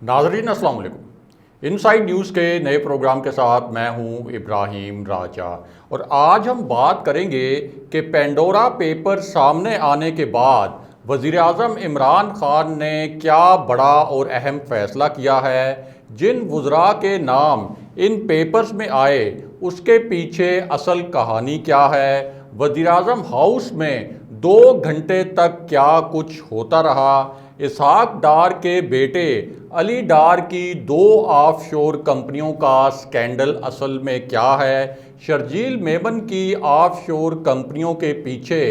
नाजरीन अस्सलाम वालेकुम। इनसाइड न्यूज़ के नए प्रोग्राम के साथ मैं हूं इब्राहिम राजा और आज हम बात करेंगे कि पेंडोरा पेपर सामने आने के बाद वज़ीर आज़म इमरान खान ने क्या बड़ा और अहम फ़ैसला किया है। जिन वज़रा के नाम इन पेपर्स में आए उसके पीछे असल कहानी क्या है। वज़ीर आज़म हाउस में 2 घंटे तक क्या कुछ होता रहा। इसहाक डार के बेटे अली डार की 2 ऑफशोर कंपनियों का स्कैंडल असल में क्या है। शर्जील मेमन की ऑफशोर कंपनियों के पीछे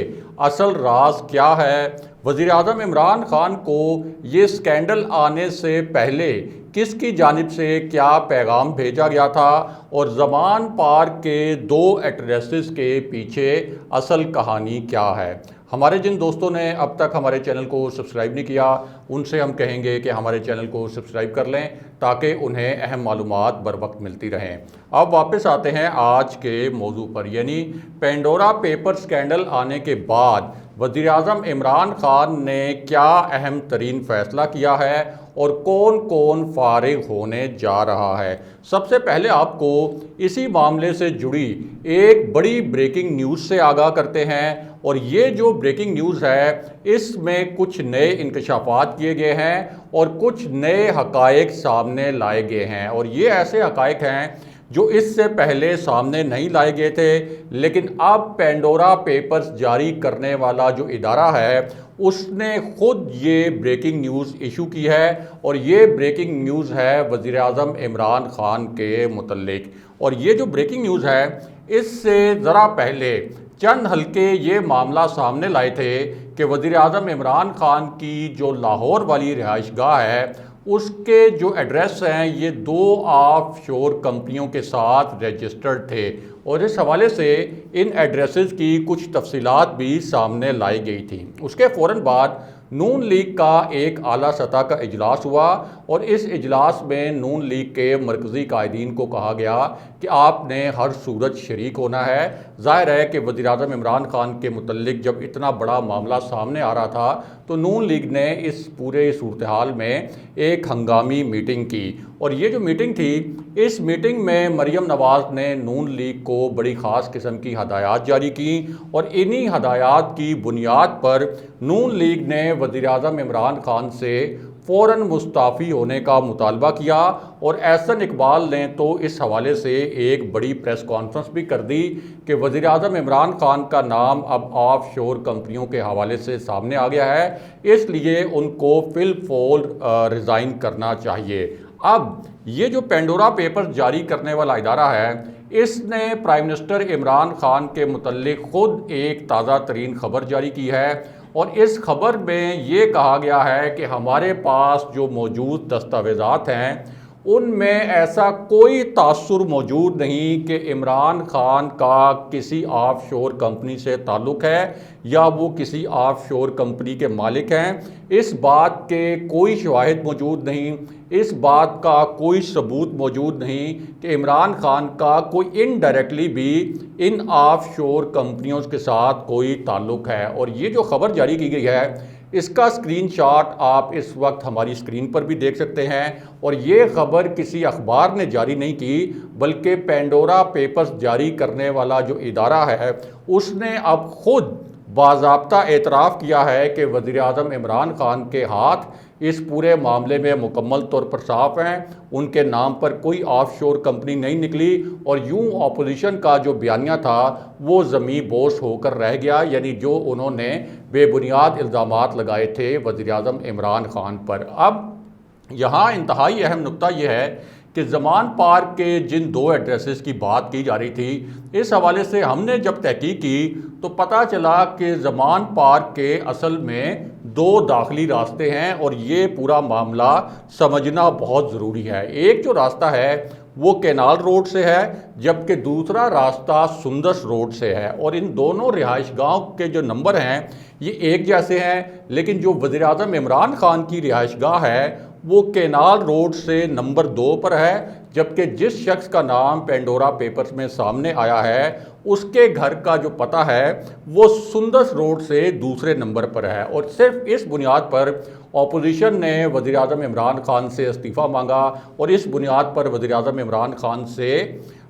असल राज क्या है। वज़ीर आज़म इमरान खान को ये स्कैंडल आने से पहले किसकी जानिब से क्या पैगाम भेजा गया था और ज़मान पार्क के 2 एड्रेसेस के पीछे असल कहानी क्या है। हमारे जिन दोस्तों ने अब तक हमारे चैनल को सब्सक्राइब नहीं किया उनसे हम कहेंगे कि हमारे चैनल को सब्सक्राइब कर लें ताकि उन्हें अहम मालूमात बर वक्त मिलती रहें। अब वापस आते हैं आज के मौजू पर, यानी पेंडोरा पेपर स्कैंडल आने के बाद वज़ीर आज़म इमरान खान ने क्या अहम तरीन फ़ैसला किया है और कौन कौन फारिग होने जा रहा है। सबसे पहले आपको इसी मामले से जुड़ी एक बड़ी ब्रेकिंग न्यूज़ से आगाह करते हैं और ये जो ब्रेकिंग न्यूज़ है इसमें कुछ नए इंकशाफात किए गए हैं और कुछ नए हकायक सामने लाए गए हैं और ये ऐसे हकायक हैं जो इससे पहले सामने नहीं लाए गए थे, लेकिन अब पेंडोरा पेपर्स जारी करने वाला जो इदारा है उसने ख़ुद ये ब्रेकिंग न्यूज़ इशू की है और ये ब्रेकिंग न्यूज़ है वज़ीर आज़म इमरान खान के मुतल्लिक। और ये जो ब्रेकिंग न्यूज़ है इससे ज़रा पहले चंद हल्के ये मामला सामने लाए थे कि वज़ीर आज़म इमरान खान की जो लाहौर वाली रिहाइशगाह है उसके जो एड्रेस हैं ये 2 ऑफशोर कंपनियों के साथ रजिस्टर्ड थे और इस हवाले से इन एड्रेसेस की कुछ तफसीलात भी सामने लाई गई थी। उसके फ़ौरन बाद नून लीग का एक आला सतह का इजलास हुआ और इस इजलास में नून लीग के मरकज़ी कायदीन को कहा गया कि आपने हर सूरत शरीक होना है। ज़ाहिर है कि वज़ीर आज़म इमरान खान के मुतल्लिक जब इतना बड़ा मामला सामने आ रहा था तो नून लीग ने इस पूरे सूरत हाल में एक हंगामी मीटिंग की और ये जो मीटिंग थी इस मीटिंग में मरियम नवाज़ ने नून लीग को बड़ी ख़ास किस्म की हदायत जारी की और इन्हीं हदायत की बुनियाद पर नून लीग ने वज़ीर आज़म इमरान खान से फ़ौरन मुस्ताफ़ी होने का मुतालबा किया और एहसन इकबाल ने तो इस हवाले से एक बड़ी प्रेस कॉन्फ्रेंस भी कर दी कि वज़ीर आज़म इमरान खान का नाम अब ऑफशोर कंपनियों के हवाले से सामने आ गया है, इसलिए उनको फिलफोल रिज़ाइन करना चाहिए। अब ये जो पेंडोरा पेपर जारी करने वाला इदारा है इसने प्राइम मिनिस्टर इमरान खान के मुतल्लिक ख़ुद एक ताज़ा तरीन ख़बर जारी की है और इस खबर में ये कहा गया है कि हमारे पास जो मौजूद दस्तावेज़ात हैं उनमें ऐसा कोई तासुर मौजूद नहीं कि इमरान खान का किसी ऑफशोर कंपनी से ताल्लुक़ है या वो किसी ऑफशोर कंपनी के मालिक हैं। इस बात के कोई शवाहिद मौजूद नहीं, इस बात का कोई सबूत मौजूद नहीं कि इमरान खान का कोई इनडायरेक्टली भी इन ऑफशोर कंपनियों के साथ कोई ताल्लुक़ है। और ये जो ख़बर जारी की गई है इसका स्क्रीनशॉट आप इस वक्त हमारी स्क्रीन पर भी देख सकते हैं और ये ख़बर किसी अखबार ने जारी नहीं की बल्कि पेंडोरा पेपर्स जारी करने वाला जो इदारा है उसने अब ख़ुद बाज़ाब्ता एतराफ़ किया है कि वज़ीर आज़म इमरान खान के हाथ इस पूरे मामले में मुकम्मल तौर पर साफ़ हैं, उनके नाम पर कोई ऑफशोर कंपनी नहीं निकली और यूं अपोजिशन का जो बयानिया था वो ज़मीं बोस होकर रह गया, यानी जो उन्होंने बेबुनियाद इल्ज़ामात लगाए थे वज़ीर आज़म इमरान खान पर। अब यहाँ इंतहाई अहम नुक्ता यह है कि ज़मान पार्क के जिन 2 एड्रेसेस की बात की जा रही थी इस हवाले से हमने जब तहकीक की तो पता चला कि ज़मान पार्क के असल में 2 दाखिली रास्ते हैं और ये पूरा मामला समझना बहुत ज़रूरी है। एक जो रास्ता है वो कैनाल रोड से है जबकि दूसरा रास्ता सुंदस रोड से है और इन दोनों रिहाइशगाहों के जो नंबर हैं ये एक जैसे हैं, लेकिन जो वज़ीर आज़म इमरान खान की रिहाइशगाह है वो कैनाल रोड से नंबर 2 पर है जबकि जिस शख्स का नाम पेंडोरा पेपर्स में सामने आया है उसके घर का जो पता है वो सुंदस रोड से दूसरे नंबर पर है और सिर्फ इस बुनियाद पर اپوزیشن نے وزیر اعظم عمران خان سے استعفیٰ مانگا اور اس بنیاد پر وزیر اعظم عمران خان سے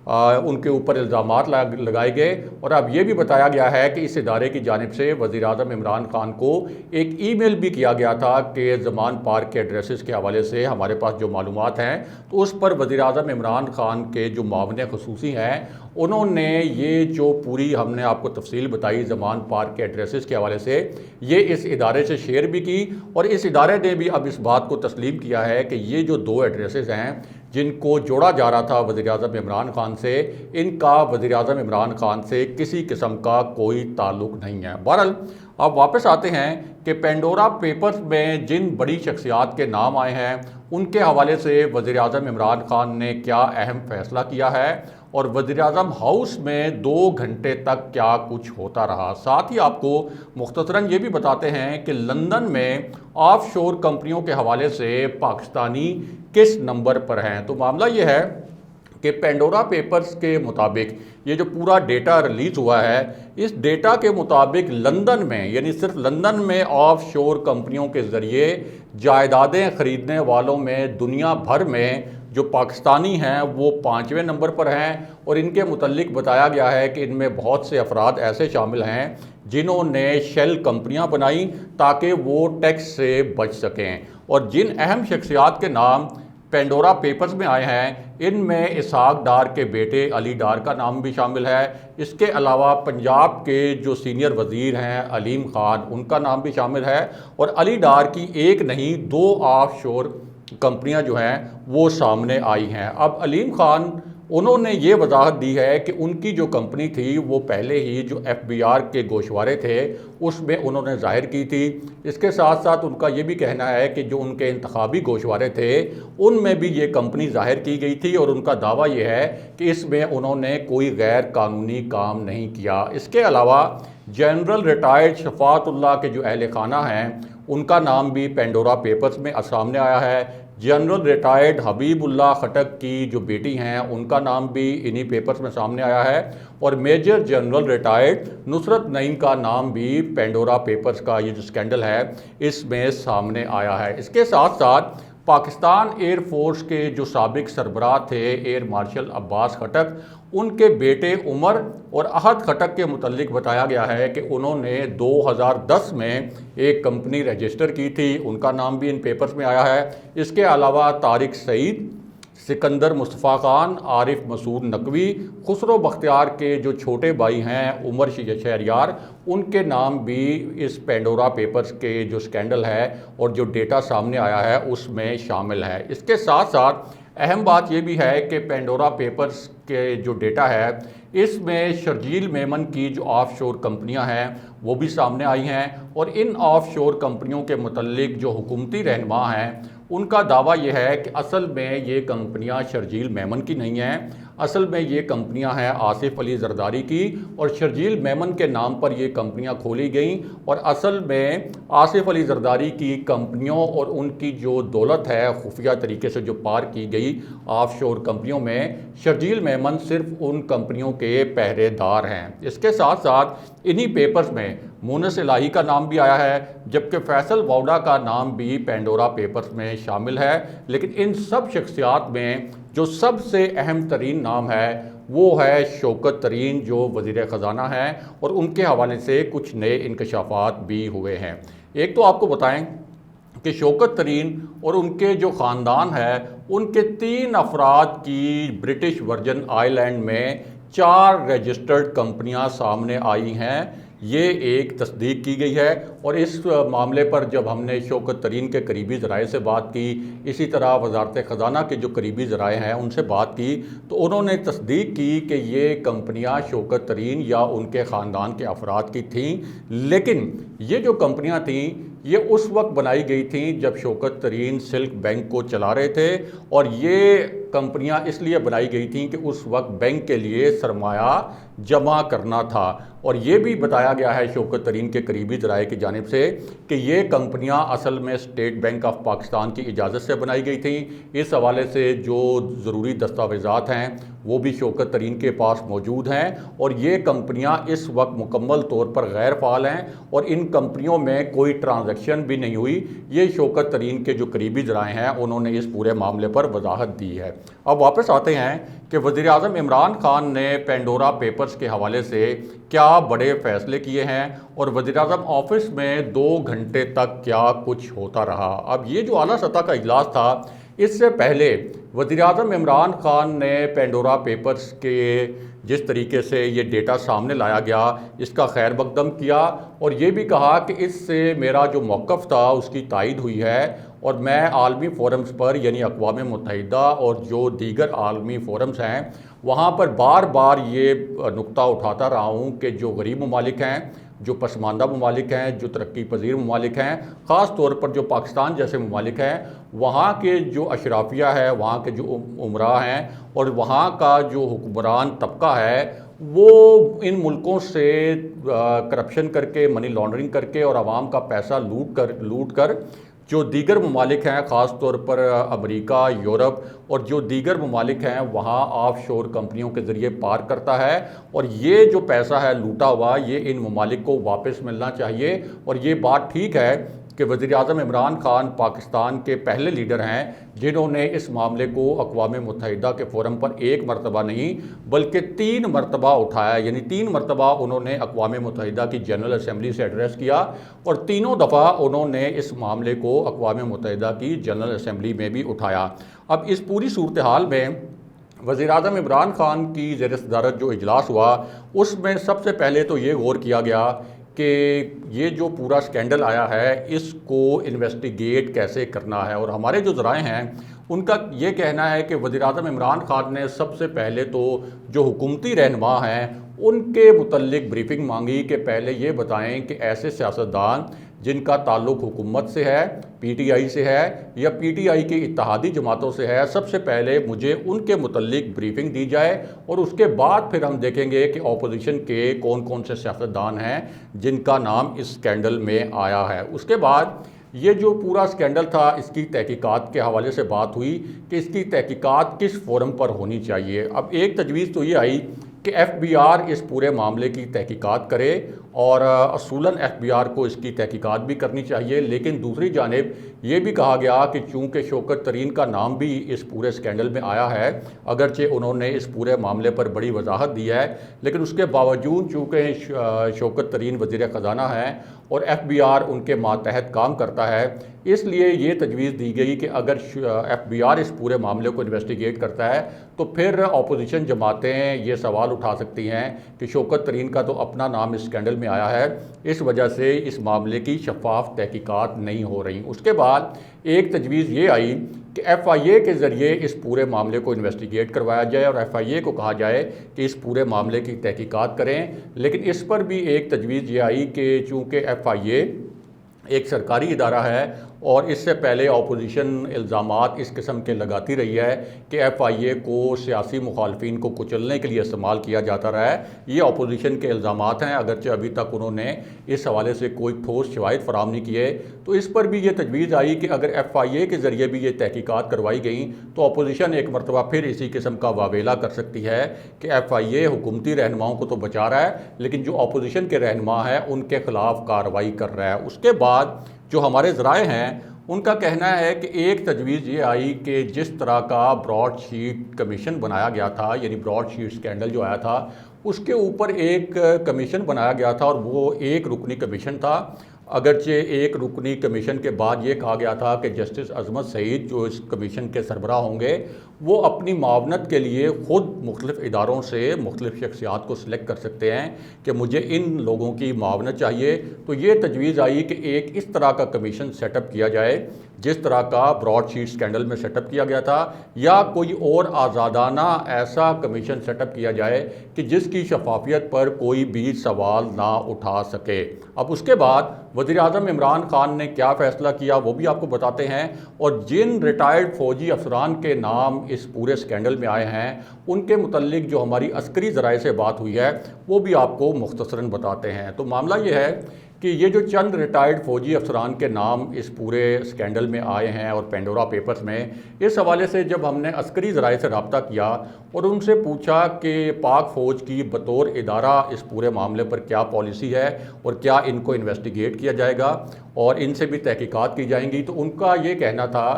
ان کے اوپر الزامات لگائے گئے اور اب یہ بھی بتایا گیا ہے کہ اس ادارے کی جانب سے وزیر اعظم عمران خان کو ایک ای میل بھی کیا گیا تھا کہ زمان پارک کے ایڈریسز کے حوالے سے ہمارے پاس جو معلومات ہیں تو اس پر وزیر اعظم عمران خان کے جو معاون خصوصی ہیں انہوں نے یہ جو پوری ہم نے آپ کو تفصیل بتائی زمان پارک کے ایڈریسز کے حوالے سے یہ اس ادارے سے شیئر بھی کی اور اس ادارے نے بھی اب اس بات کو تسلیم کیا ہے کہ یہ جو 2 ایڈریسز ہیں جن کو جوڑا جا رہا تھا وزیر اعظم عمران خان سے ان کا وزیر اعظم عمران خان سے کسی قسم کا کوئی تعلق نہیں ہے۔ بہرحال اب واپس آتے ہیں کہ پینڈورا پیپرز میں جن بڑی شخصیات کے نام آئے ہیں ان کے حوالے سے وزیر اعظم عمران خان نے کیا اہم فیصلہ کیا ہے اور وزیر اعظم ہاؤس میں 2 گھنٹے تک کیا کچھ ہوتا رہا۔ ساتھ ہی آپ کو مختصراً یہ بھی بتاتے ہیں کہ لندن میں آف شور کمپنیوں کے حوالے سے پاکستانی کس نمبر پر ہیں۔ تو معاملہ یہ ہے کہ پینڈورا پیپرز کے مطابق یہ جو پورا ڈیٹا ریلیز ہوا ہے اس ڈیٹا کے مطابق لندن میں یعنی صرف لندن میں آف شور کمپنیوں کے ذریعے جائیدادیں خریدنے والوں میں دنیا بھر میں جو پاکستانی ہیں وہ 5ویں نمبر پر ہیں اور ان کے متعلق بتایا گیا ہے کہ ان میں بہت سے افراد ایسے شامل ہیں جنہوں نے شیل کمپنیاں بنائیں تاکہ وہ ٹیکس سے بچ سکیں اور جن اہم شخصیات کے نام پینڈورا پیپرز میں آئے ہیں ان میں اسحاق ڈار کے بیٹے علی ڈار کا نام بھی شامل ہے۔ اس کے علاوہ پنجاب کے جو سینئر وزیر ہیں علیم خان ان کا نام بھی شامل ہے اور علی ڈار کی ایک نہیں 2 آف شور کمپنیاں جو ہیں وہ سامنے آئی ہیں۔ اب علیم خان انہوں نے یہ وضاحت دی ہے کہ ان کی جو کمپنی تھی وہ پہلے ہی جو FBR کے گوشوارے تھے اس میں انہوں نے ظاہر کی تھی۔ اس کے ساتھ ساتھ ان کا یہ بھی کہنا ہے کہ جو ان کے انتخابی گوشوارے تھے ان میں بھی یہ کمپنی ظاہر کی گئی تھی اور ان کا دعویٰ یہ ہے کہ اس میں انہوں نے کوئی غیر قانونی کام نہیں کیا۔ اس کے علاوہ جنرل ریٹائرڈ شفاعت اللہ کے جو اہل خانہ ہیں ان کا نام بھی پینڈورا پیپرز میں سامنے آیا ہے۔ جنرل ریٹائرڈ حبیب اللہ خٹک کی جو بیٹی ہیں ان کا نام بھی انہی پیپرز میں سامنے آیا ہے اور میجر جنرل ریٹائرڈ نصرت نعیم کا نام بھی پینڈورا پیپرز کا یہ جو سکینڈل ہے اس میں سامنے آیا ہے۔ اس کے ساتھ ساتھ پاکستان ایئر فورس کے جو سابق سربراہ تھے ایئر مارشل عباس خٹک ان کے بیٹے عمر اور احد خٹک کے متعلق بتایا گیا ہے کہ انہوں نے 2010 میں ایک کمپنی رجسٹر کی تھی، ان کا نام بھی ان پیپرز میں آیا ہے۔ اس کے علاوہ طارق سعید، سکندر مصطفیٰ خان، عارف مسعود نقوی، خسرو بختیار کے جو چھوٹے بھائی ہیں عمر شہریار ان کے نام بھی اس پینڈورا پیپرز کے جو سکینڈل ہے اور جو ڈیٹا سامنے آیا ہے اس میں شامل ہے۔ اس کے ساتھ ساتھ اہم بات یہ بھی ہے کہ پینڈورا پیپرز کے جو ڈیٹا ہے اس میں شرجیل میمن کی جو آف شور کمپنیاں ہیں وہ بھی سامنے آئی ہیں اور ان آف شور کمپنیوں کے متعلق جو حکومتی رہنما ہیں ان کا دعویٰ یہ ہے کہ اصل میں یہ کمپنیاں شرجیل میمن کی نہیں ہیں، اصل میں یہ کمپنیاں ہیں آصف علی زرداری کی اور شرجیل میمن کے نام پر یہ کمپنیاں کھولی گئیں اور اصل میں آصف علی زرداری کی کمپنیوں اور ان کی جو دولت ہے خفیہ طریقے سے جو پار کی گئی آف شور کمپنیوں میں شرجیل میمن صرف ان کمپنیوں کے پہرے دار ہیں۔ اس کے ساتھ ساتھ انہی پیپرز میں مونس الہی کا نام بھی آیا ہے جبکہ فیصل واؤڈا کا نام بھی پینڈورا پیپرز میں شامل ہے، لیکن ان سب شخصیات میں جو سب سے اہم ترین نام ہے وہ ہے شوکت ترین جو وزیر خزانہ ہیں اور ان کے حوالے سے کچھ نئے انکشافات بھی ہوئے ہیں۔ ایک تو آپ کو بتائیں کہ شوکت ترین اور ان کے جو خاندان ہے ان کے 3 افراد کی برٹش ورجن آئی لینڈ میں 4 رجسٹرڈ کمپنیاں سامنے آئی ہیں، یہ ایک تصدیق کی گئی ہے اور اس معاملے پر جب ہم نے شوکت ترین کے قریبی ذرائع سے بات کی، اسی طرح وزارت خزانہ کے جو قریبی ذرائع ہیں ان سے بات کی تو انہوں نے تصدیق کی کہ یہ کمپنیاں شوکت ترین یا ان کے خاندان کے افراد کی تھیں، لیکن یہ جو کمپنیاں تھیں یہ اس وقت بنائی گئی تھیں جب شوکت ترین سلک بینک کو چلا رہے تھے اور یہ कंपनियां इसलिए बनाई गई थीं कि उस वक्त बैंक के लिए सरमाया जमा करना था। और ये भी बताया गया है शौकत तरीन के करीबी ज़राए की जानिब से कि ये कंपनियां असल में स्टेट बैंक ऑफ पाकिस्तान की इजाज़त से बनाई गई थी। इस हवाले से जो ज़रूरी दस्तावेज़ात हैं वो भी शौकत तरीन के पास मौजूद हैं, और ये कंपनियां इस वक्त मुकम्मल तौर पर गैर फ़ाल हैं और इन कंपनियों में कोई ट्रांजैक्शन भी नहीं हुई। ये शौकत तरीन के जो करीबी ज़राए हैं उन्होंने इस पूरे मामले पर वजाहत दी है। अब वापस आते हैं कि वज़ीर-ए-आज़म इमरान खान ने पेंडोरा पेपर्स के हवाले से क्या बड़े फ़ैसले किए हैं और वज़ीर-ए-आज़म ऑफिस में 2 घंटे तक क्या कुछ होता रहा। अब ये जो आला सतह का इजलास था, इससे पहले वज़ीर-ए-आज़म इमरान खान ने पेंडोरा पेपर्स के जिस तरीके से ये डेटा सामने लाया गया इसका खैर मकदम किया, और ये भी कहा कि इससे मेरा जो मौक़िफ़ था उसकी तायीद हुई है, और मैं आलमी फोरम्स पर यानी अक़वाम मुत्तहिदा और जो दीगर आलमी फोरम्स हैं वहाँ पर बार बार ये नुक्ता उठाता रहा हूँ कि जो गरीब ममालिक हैं, जो पसमानदा ममालिक हैं, जो तरक्की पजीर ममालिक हैं, ख़ास तौर पर जो पाकिस्तान जैसे ममालिक हैं, वहाँ के जो अशराफिया है, वहाँ के जो उमरा हैं और वहाँ का जो हुक्मरान तबका है, वो इन मुल्कों से करप्शन करके, मनी लॉन्ड्रिंग करके और आवाम का पैसा लूट कर जो दीगर ममालिक हैं, ख़ास तौर पर अमेरिका, यूरोप और जो दीगर ममालिक हैं वहाँ ऑफशोर कंपनियों के ज़रिए पार करता है, और ये जो पैसा है लूटा हुआ ये इन ममालिक को वापस मिलना चाहिए। और ये बात ठीक है कि वज़ीर-ए-आज़म इमरान खान पाकिस्तान के पहले लीडर हैं जिन्होंने इस मामले को अक़वाम मुत्तहिदा के फ़ोरम पर 1 मरतबा नहीं बल्कि 3 मरतबा उठाया, यानी 3 मरतबा उन्होंने अक़वाम मुत्तहिदा की जनरल असम्बली से एड्रेस किया और तीनों दफ़ा उन्होंने इस मामले को अक़वाम मुत्तहिदा की जनरल असम्बली में भी उठाया। अब इस पूरी सूरत हाल में वज़ीर-ए-आज़म इमरान खान की ज़ेर सदारत जो इजलास हुआ उसमें सबसे पहले तो ये गौर किया गया कि ये जो पूरा स्कैंडल आया है इसको इन्वेस्टिगेट कैसे करना है, और हमारे जो ज़राए हैं उनका ये कहना है कि वज़ीर-ए-आज़म इमरान खान ने सबसे पहले तो जो हुकूमती रहनुमा हैं उनके मुतल्लिक ब्रीफिंग मांगी कि पहले ये बताएं कि ऐसे सियासतदान जिनका ताल्लुक़ हुकूमत से है, पीटीआई से है या पीटीआई की इत्तेहादी जमातों से है, सबसे पहले मुझे उनके मुतल्लिक ब्रीफिंग दी जाए और उसके बाद फिर हम देखेंगे कि अपोजिशन के कौन कौन से सियासतदान हैं जिनका नाम इस स्कैंडल में आया है। उसके बाद ये जो पूरा स्कैंडल था इसकी तहकीकात के हवाले से बात हुई कि इसकी तहकीकात किस फोरम पर होनी चाहिए। अब एक तजवीज़ तो ये आई कि FBI इस पूरे मामले की तहकीकात करे, और असूलन FBI को इसकी तहकीकात भी करनी चाहिए, लेकिन दूसरी जानिब ये भी कहा गया कि चूँकि शौकत तरीन का नाम भी इस पूरे स्कैंडल में आया है, अगरचे उन्होंने इस पूरे मामले पर बड़ी वजाहत दी है, लेकिन उसके बावजूद चूँकि शौकत तरीन वज़ीर ख़जाना हैं और FBI उनके मातहत काम करता है, इसलिए ये तजवीज़ दी गई कि अगर FBI इस पूरे मामले को इन्वेस्टिगेट करता है तो फिर अपोजिशन जमातें ये सवाल उठा सकती हैं कि शौकत तरीन का तो अपना नाम इस स्कैंडल में आया है, इस वजह से इस मामले की शफाफ तहकीकात नहीं हो रही। उसके बाद एक तजवीज़ ये आई कि FIA के ज़रिए इस पूरे मामले को इन्वेस्टिगेट करवाया जाए और FIA को कहा जाए कि इस पूरे मामले की तहकीकात करें, लेकिन इस पर भी एक तजवीज़ ये आई कि चूँकि FIA एक सरकारी इदारा है और इससे पहले अपोजिशन इल्ज़ामात इस किस्म के लगाती रही है कि FIA को सियासी मुखालफिन को कुचलने के लिए इस्तेमाल किया जाता रहा है। ये अपोजिशन के इल्ज़ामात हैं, अगरचे अभी तक उन्होंने इस हवाले से कोई ठोस शवाहिद फराहम नहीं किए। तो इस पर भी ये तजवीज़ आई कि अगर FIA के ज़रिए भी ये तहकीकात करवाई गई तो अपोजिशन एक मरतबा फिर इसी किस्म का वावेला कर सकती है कि FIA हुकूमती रहनुमाओं को तो बचा रहा है, लेकिन जो अपोजिशन के रहनुमा है उनके ख़िलाफ़ कार्रवाई कर रहा है। उसके बाद जो हमारे ज़राए हैं उनका कहना है कि एक तजवीज़ ये आई कि जिस तरह का ब्रॉडशीट कमीशन बनाया गया था, यानी ब्रॉडशीट स्कैंडल जो आया था उसके ऊपर एक कमीशन बनाया गया था और वो एक रुकनी कमीशन था। अगरचे एक रुकनी कमीशन के बाद ये कहा गया था कि जस्टिस अजमत सईद जो इस कमीशन के सरबराह होंगे वो अपनी मावनत के लिए ख़ुद मुख्तलिफ़ इदारों से मुख्तलिफ़ शख्सियात को सिलेक्ट कर सकते हैं कि मुझे इन लोगों की मावनत चाहिए। तो ये तजवीज़ आई कि एक इस तरह का कमीशन सेटअप किया जाए जिस तरह का ब्रॉड शीट स्कैंडल में सेटअप किया गया था, या कोई और आज़ादाना ऐसा कमीशन सेटअप किया जाए कि जिसकी शफाफियत पर कोई भी सवाल ना उठा सके। अब उसके बाद वज़ीर-ए-आज़म इमरान खान ने क्या फ़ैसला किया वो भी आपको बताते हैं, और जिन रिटायर्ड फ़ौजी अफसरान के नाम इस पूरे स्कैंडल में आए हैं उनके मुतल्लिक जो हमारी अस्करी ज़राए से बात हुई है वो भी आपको मुख्तसरन बताते हैं। तो मामला ये है कि ये जो चंद रिटायर्ड फ़ौजी अफसरान के नाम इस पूरे स्कैंडल में आए हैं और पेंडोरा पेपर्स में, इस हवाले से जब हमने अस्करी ज़राए से रब्ता किया और उनसे पूछा कि पाक फ़ौज की बतौर इदारा इस पूरे मामले पर क्या पॉलिसी है और क्या इनको इन्वेस्टिगेट किया जाएगा और इनसे भी तहकीकात की जाएंगी, तो उनका ये कहना था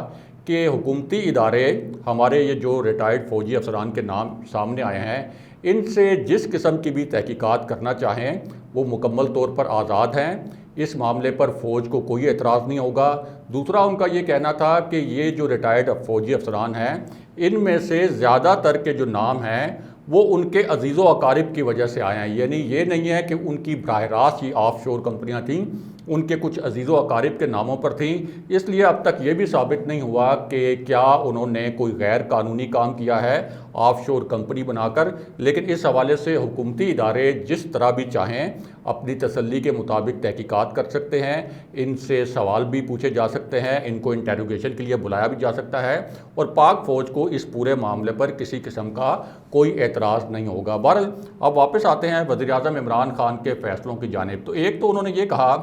कि हुकूमती इदारे हमारे ये जो रिटायर्ड फ़ौजी अफसरान के नाम सामने आए हैं इनसे जिस किस्म की भी तहकीकात करना चाहें वो मुकम्मल तौर पर आज़ाद हैं, इस मामले पर फ़ौज को कोई एतराज़ नहीं होगा। दूसरा उनका ये कहना था कि ये जो रिटायर्ड फ़ौजी अफसरान हैं इनमें से ज़्यादातर के जो नाम हैं वो उनके अजीज़ व अकारिब की वजह से आए हैं, यानी ये नहीं है कि उनकी बराह रास्त ही ऑफशोर कंपनियां थीं, उनके कुछ अजीज़ व अकारिब के नामों पर थीं। इसलिए अब तक ये भी साबित नहीं हुआ कि क्या उन्होंने कोई गैर कानूनी काम किया है ऑफशोर कंपनी बनाकर, लेकिन इस हवाले से हुकूमती इदारे जिस तरह भी चाहें अपनी तसल्ली के मुताबिक तहकीकात कर सकते हैं, इनसे सवाल भी पूछे जा सकते हैं, इनको इंटेरोगेशन के लिए बुलाया भी जा सकता है और पाक फ़ौज को इस पूरे मामले पर किसी किस्म का कोई एतराज़ नहीं होगा। बहरहाल अब वापस आते हैं वज़ीर-ए-आज़म इमरान खान के फ़ैसलों की जानिब। तो एक तो उन्होंने ये कहा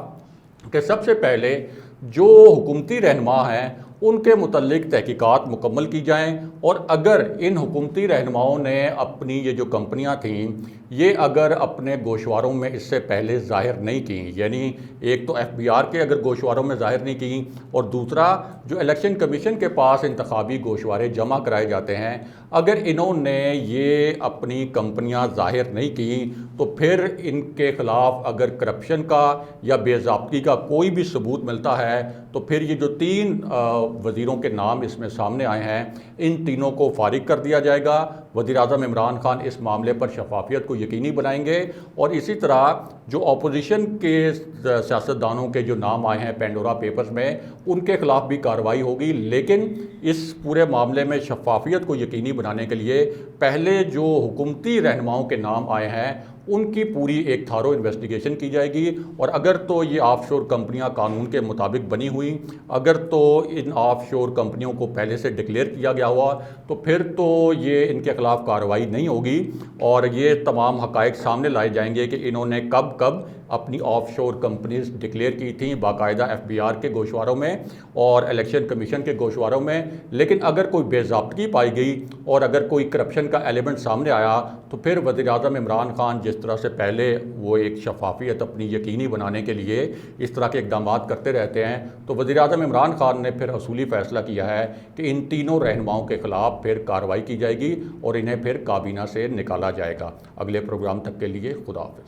कि सबसे पहले जो हुकूमती रहनुमा हैं उनके मुतल्लिक तहकीकात मुकम्मल की जाएं, और अगर इन हुकूमती रहनुमाओं ने अपनी ये जो कंपनियां थीं ये अगर अपने गोशवारों में इससे पहले ज़ाहिर नहीं की, यानी एक तो FBI के अगर गोशवारों में ज़ाहिर नहीं की और दूसरा जो इलेक्शन कमीशन के पास इंतखाबी गोशवारे जमा कराए जाते हैं, अगर इन्होंने ये अपनी कंपनियां ज़ाहिर नहीं की तो फिर इनके ख़िलाफ़ अगर करप्शन का या बेज़ाब्ती का कोई भी सबूत मिलता है तो फिर ये जो 3 वज़ीरों के नाम इसमें सामने आए हैं इन तीनों को फारिग कर दिया जाएगा। वज़ीर-ए-आज़म इमरान खान इस मामले पर शफाफियत को यकीनी बनाएंगे और इसी तरह जो अपोजिशन के सियासतदानों के जो नाम आए हैं पेंडोरा पेपर्स में उनके ख़िलाफ़ भी कार्रवाई होगी, लेकिन इस पूरे मामले में शफाफियत को यकीनी बनाने के लिए पहले जो हुकूमती रहनुमाओं के नाम आए हैं उनकी पूरी एक थारो इन्वेस्टिगेशन की जाएगी, और अगर तो ये ऑफशोर कंपनियां कानून के मुताबिक बनी हुई, अगर तो इन ऑफशोर कंपनियों को पहले से डिक्लेयर किया गया हुआ तो फिर तो ये इनके ख़िलाफ़ कार्रवाई नहीं होगी और ये तमाम हक़ाइक़ सामने लाए जाएंगे कि इन्होंने कब कब अपनी ऑफशोर कंपनीज डिक्लेयर की थी बाकायदा FBI के गोशवारों में और इलेक्शन कमीशन के गोशवारों में। लेकिन अगर कोई बेज़ाब्तगी पाई गई और अगर कोई करप्शन का एलिमेंट सामने आया तो फिर वज़ीर-ए-आज़म इमरान खान जिस तरह से पहले वो एक शफाफियत अपनी यकीनी बनाने के लिए इस तरह के इक़दाम करते रहते हैं, तो वज़ीर-ए-आज़म इमरान खान ने फिर असूली फ़ैसला किया है कि इन तीनों रहनुमाओं के ख़िलाफ़ फिर कार्रवाई की जाएगी और इन्हें फिर काबीना से निकाला जाएगा। अगले प्रोग्राम तक के लिए खुदा हाफ़िज़।